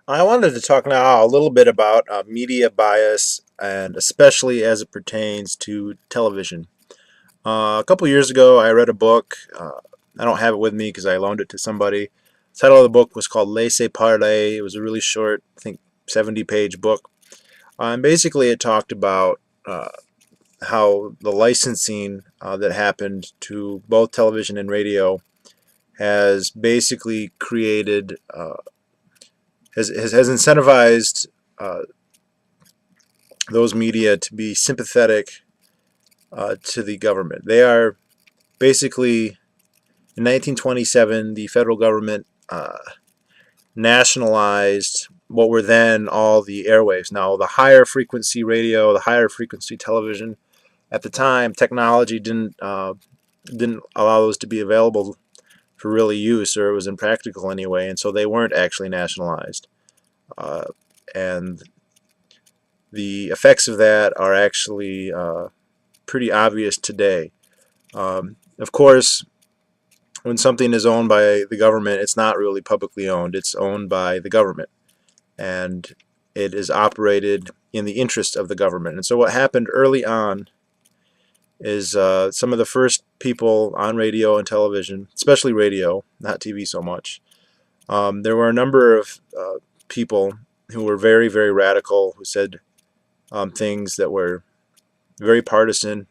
I wanted to talk now a little bit about media bias, and especially as it pertains to television. A couple years ago, I read a book. I don't have it with me because I loaned it to somebody. The title of the book was called Laissez Parler. It was a really short, I think, 70-page book. And basically, it talked about how the licensing that happened to both television and radio has basically created has incentivized those media to be sympathetic to the government. They are basically, in 1927, the federal government nationalized what were then all the airwaves. Now, the higher frequency radio, the higher frequency television, at the time, technology didn't allow those to be available for really use, or it was impractical anyway, and so they weren't actually nationalized. Uh, and the effects of that are actually pretty obvious today. Of course, when something is owned by the government, it's not really publicly owned. It's owned by the government, and it is operated in the interest of the government. And so what happened early on is some of the first people on radio and television, especially radio, not TV so much, there were a number of people who were very, very radical, who said things that were very partisan,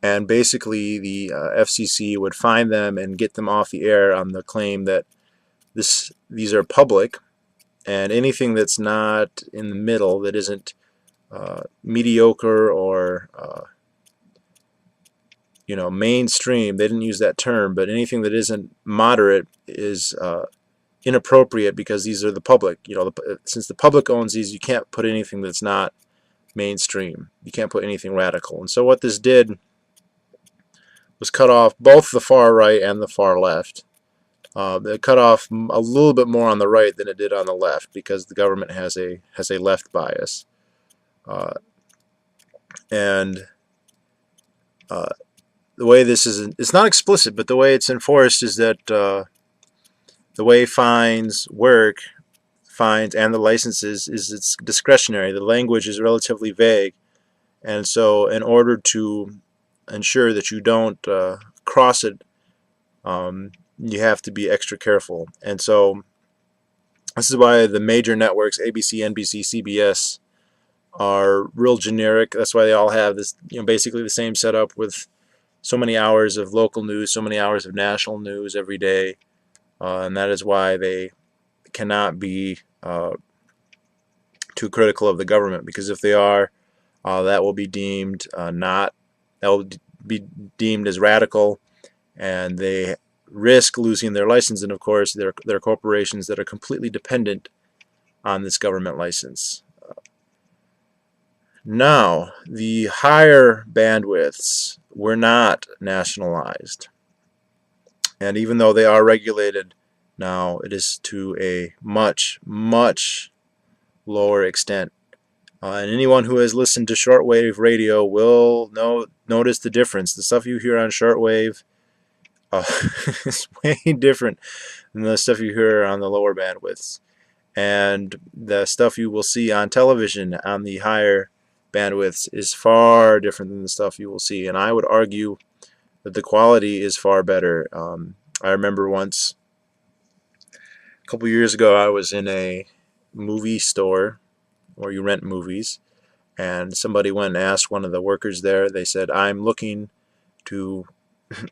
and basically the FCC would find them and get them off the air on the claim that these are public, and anything that's not in the middle, that isn't mediocre or mainstream. They didn't use that term, but anything that isn't moderate is inappropriate because these are the public. Since the public owns these, you can't put anything that's not mainstream. You can't put anything radical. And so what this did was cut off both the far right and the far left. It cut off a little bit more on the right than it did on the left because the government has a left bias. And the way this is, it's not explicit, but the way it's enforced is that the way fines work, fines and the licenses, is it's discretionary. The language is relatively vague, and so in order to ensure that you don't cross it, you have to be extra careful. And so this is why the major networks, ABC, NBC, CBS, are real generic. That's why they all have this, basically the same setup with so many hours of local news, so many hours of national news every day, and that is why they cannot be too critical of the government, because if they are, that will be deemed as radical, and they risk losing their license. And of course, they're corporations that are completely dependent on this government license. Now, the higher bandwidths were not nationalized, and even though they are regulated now, it is to a much, much lower extent. And anyone who has listened to shortwave radio will notice the difference. The stuff you hear on shortwave is way different than the stuff you hear on the lower bandwidths. And the stuff you will see on television on the higher bandwidths is far different than the stuff you will see. And I would argue that the quality is far better. I remember once, a couple years ago, I was in a movie store where you rent movies, and somebody went and asked one of the workers there. They said, "I'm looking to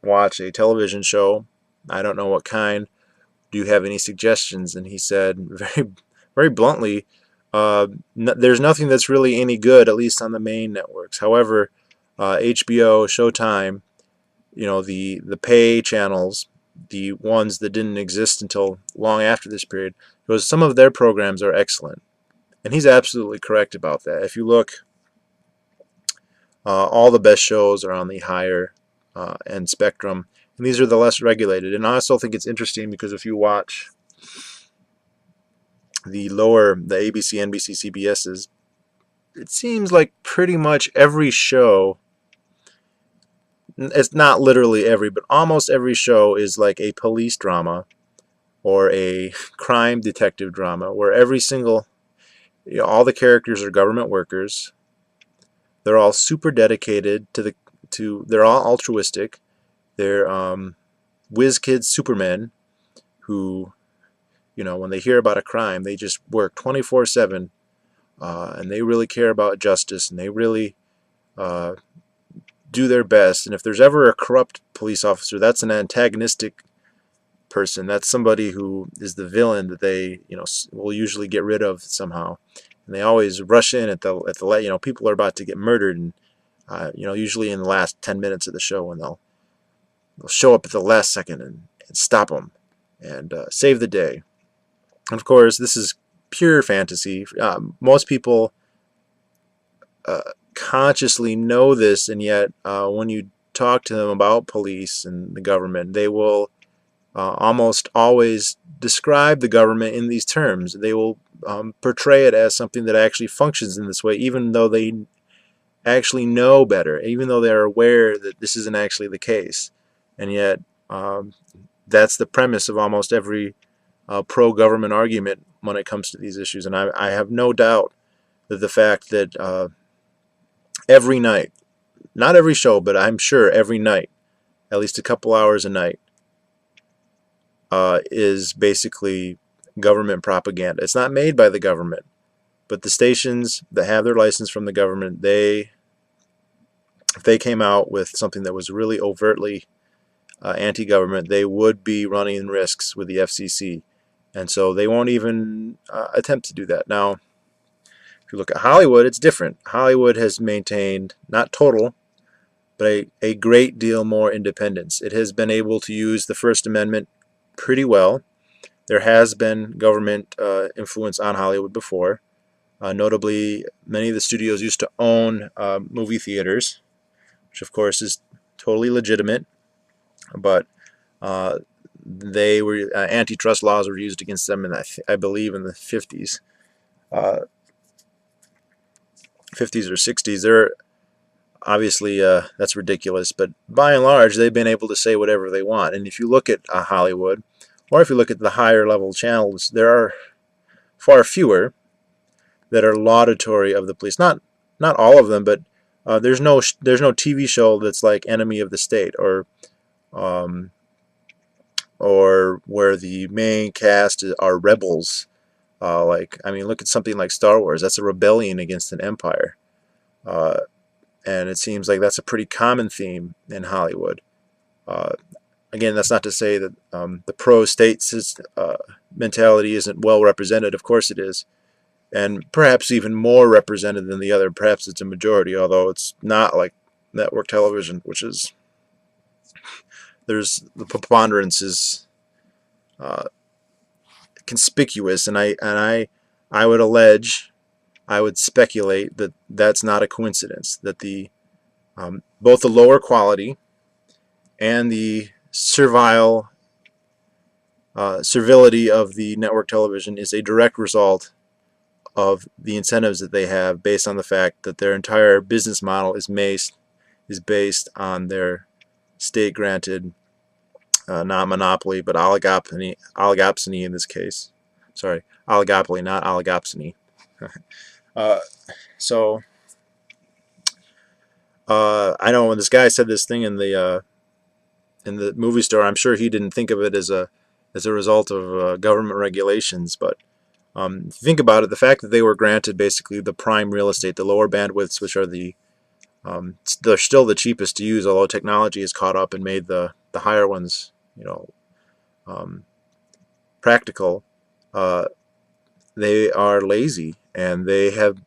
watch a television show. I don't know what kind. Do you have any suggestions?" And he said very, very bluntly, there's nothing that's really any good, at least on the main networks. However, HBO, Showtime, the pay channels, the ones that didn't exist until long after this period, because some of their programs are excellent. And he's absolutely correct about that. If you look, all the best shows are on the higher end spectrum, and these are the less regulated. And I also think it's interesting because if you watch the ABC, NBC, CBS's, it seems like pretty much every show, it's not literally every, but almost every show is like a police drama, or a crime detective drama where every single, all the characters are government workers. They're all super dedicated they're all altruistic. They're whiz kids supermen who, when they hear about a crime, they just work 24/7, and they really care about justice, and they really uh, do their best. And if there's ever a corrupt police officer, that's an antagonistic person. That's somebody who is the villain that they, will usually get rid of somehow. And they always rush in at the people are about to get murdered, and usually in the last 10 minutes of the show, when they'll show up at the last second and stop them and save the day. And of course, this is pure fantasy. Most people consciously know this, and yet when you talk to them about police and the government, they will almost always describe the government in these terms. They will portray it as something that actually functions in this way, even though they actually know better, even though they're aware that this isn't actually the case. And yet that's the premise of almost every pro-government argument when it comes to these issues. And I have no doubt that the fact that every night, not every show, but I'm sure every night, at least a couple hours a night, is basically government propaganda. It's not made by the government, but the stations that have their license from the government, if they came out with something that was really overtly anti-government, they would be running risks with the FCC. And so they won't even attempt to do that. Now, if you look at Hollywood, it's different. Hollywood has maintained, not total, but a great deal more independence. It has been able to use the First Amendment pretty well. There has been government influence on Hollywood before. Notably, many of the studios used to own movie theaters, which of course is totally legitimate, but they were antitrust laws were used against them I believe in the 50s, 50s or 60s. They're obviously that's ridiculous, but by and large they've been able to say whatever they want. And if you look at Hollywood, or if you look at the higher level channels, there are far fewer that are laudatory of the police. Not all of them, but there's no TV show that's like Enemy of the State, or where the main cast are rebels. Look at something like Star Wars. That's a rebellion against an empire. And it seems like that's a pretty common theme in Hollywood. Again, that's not to say that the pro-state mentality isn't well represented. Of course it is. And perhaps even more represented than the other. Perhaps it's a majority, although it's not like network television, which is, the preponderance is conspicuous, and I would speculate that that's not a coincidence. That both the lower quality and the servility of the network television is a direct result of the incentives that they have, based on the fact that their entire business model is based on their state-granted, not monopoly, but oligopsony in this case. Sorry, oligopoly, not oligopsony. So I know when this guy said this thing in the movie store, I'm sure he didn't think of it as a result of government regulations, but if you think about it, the fact that they were granted basically the prime real estate, the lower bandwidths, which are they're still the cheapest to use, although technology has caught up and made the higher ones, practical. They are lazy, and they have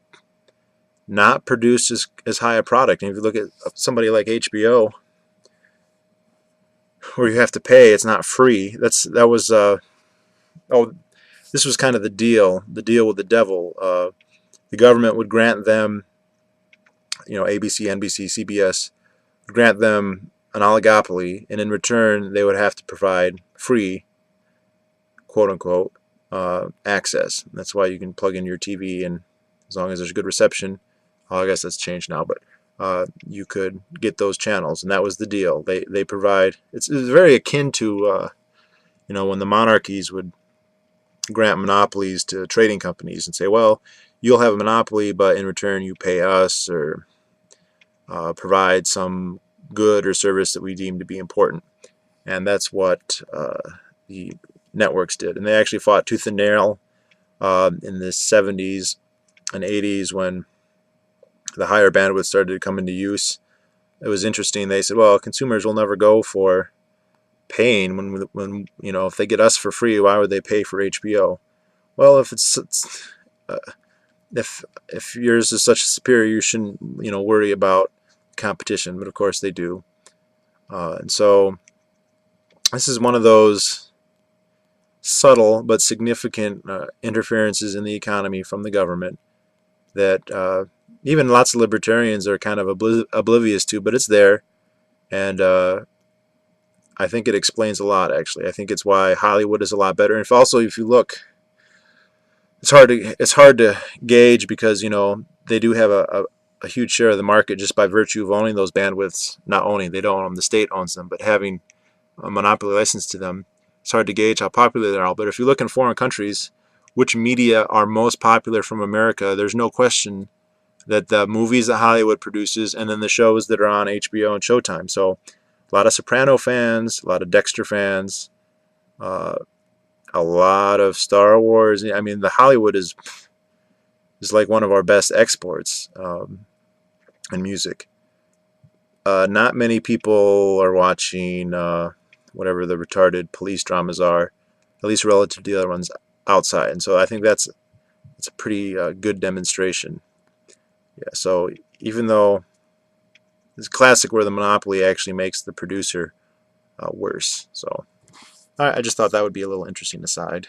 not produced as high a product. And if you look at somebody like HBO, where you have to pay, it's not free. This was kind of the deal with the devil. The government would grant them, ABC, NBC, CBS, would grant them an oligopoly, and in return they would have to provide free, quote unquote, access. That's why you can plug in your TV, and as long as there's good reception, I guess that's changed now, but you could get those channels, and that was the deal. They provide. It's very akin to when the monarchies would grant monopolies to trading companies and say, well, you'll have a monopoly, but in return you pay us or provide some good or service that we deem to be important. And that's what the networks did. And they actually fought tooth and nail in the 70s and 80s when the higher bandwidth started to come into use. It was interesting. They said, well, consumers will never go for paying when if they get us for free, why would they pay for HBO? Well, uh, if yours is such superior, you shouldn't worry about competition. But of course they do. And so this is one of those subtle but significant interferences in the economy from the government that even lots of libertarians are kind of oblivious to, but it's there. And I think it explains a lot, actually. I think it's why Hollywood is a lot better. And if you look, it's hard to gauge because they do have a huge share of the market just by virtue of owning those bandwidths. Not owning, they don't own them, the state owns them, but having a monopoly license to them, it's hard to gauge how popular they are. But if you look in foreign countries, which media are most popular from America, there's no question that the movies that Hollywood produces and then the shows that are on HBO and Showtime. So a lot of Soprano fans, a lot of Dexter fans, uh, a lot of Star Wars. I mean, the Hollywood is like one of our best exports in music. Not many people are watching whatever the retarded police dramas are, at least relative to the other ones outside. And so I think that's a pretty good demonstration. Yeah. So even though it's classic where the monopoly actually makes the producer worse. So I just thought that would be a little interesting aside.